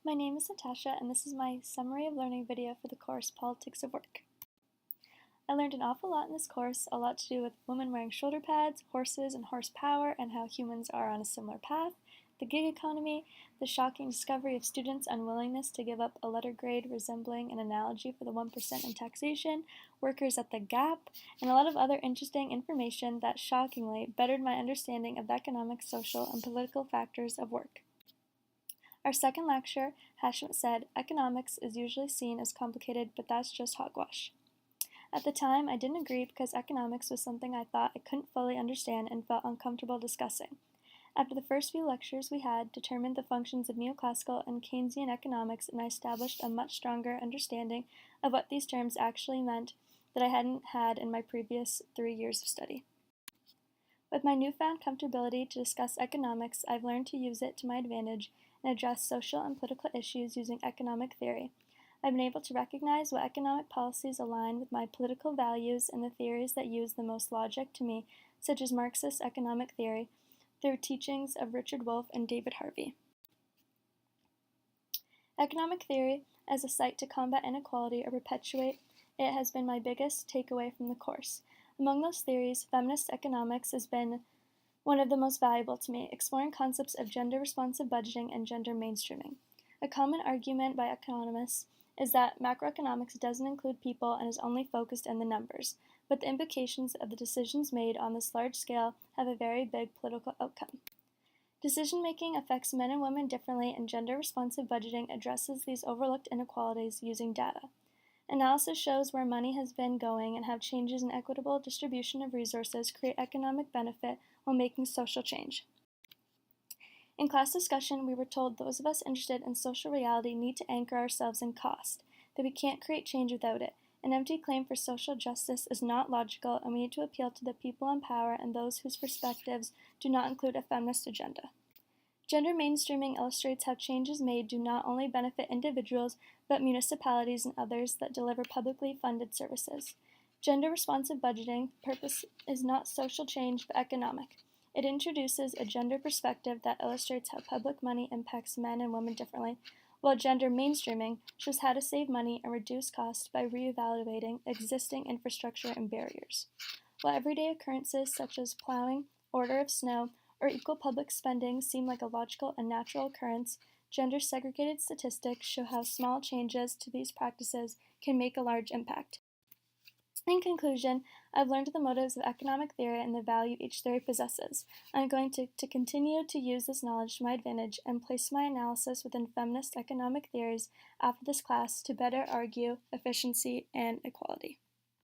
My name is Natasha, and this is my summary of learning video for the course Politics of Work. I learned an awful lot in this course, a lot to do with women wearing shoulder pads, horses and horsepower, and how humans are on a similar path, the gig economy, the shocking discovery of students' unwillingness to give up a letter grade resembling an analogy for the 1% in taxation, workers at the Gap, and a lot of other interesting information that shockingly bettered my understanding of the economic, social, and political factors of work. Our second lecture, Hashim said, economics is usually seen as complicated, but that's just hogwash. At the time, I didn't agree because economics was something I thought I couldn't fully understand and felt uncomfortable discussing. After the first few lectures we had determined the functions of neoclassical and Keynesian economics, and I established a much stronger understanding of what these terms actually meant that I hadn't had in my previous 3 years of study. With my newfound comfortability to discuss economics, I've learned to use it to my advantage and address social and political issues using economic theory. I've been able to recognize what economic policies align with my political values and the theories that use the most logic to me, such as Marxist economic theory, through teachings of Richard Wolff and David Harvey. Economic theory as a site to combat inequality or perpetuate it has been my biggest takeaway from the course. Among those theories, feminist economics has been one of the most valuable to me, exploring concepts of gender-responsive budgeting and gender mainstreaming. A common argument by economists is that macroeconomics doesn't include people and is only focused in the numbers, but the implications of the decisions made on this large scale have a very big political outcome. Decision-making affects men and women differently, and gender-responsive budgeting addresses these overlooked inequalities using data. Analysis shows where money has been going and how changes in equitable distribution of resources create economic benefit while making social change. In class discussion, we were told those of us interested in social reality need to anchor ourselves in cost, that we can't create change without it. An empty claim for social justice is not logical, and we need to appeal to the people in power and those whose perspectives do not include a feminist agenda. Gender mainstreaming illustrates how changes made do not only benefit individuals, but municipalities and others that deliver publicly funded services. Gender-responsive budgeting purpose is not social change, but economic. It introduces a gender perspective that illustrates how public money impacts men and women differently, while gender mainstreaming shows how to save money and reduce costs by reevaluating existing infrastructure and barriers. While everyday occurrences such as plowing, order of snow, or equal public spending seem like a logical and natural occurrence, gender-segregated statistics show how small changes to these practices can make a large impact. In conclusion, I've learned the motives of economic theory and the value each theory possesses. I'm going to continue to use this knowledge to my advantage and place my analysis within feminist economic theories after this class to better argue efficiency and equality.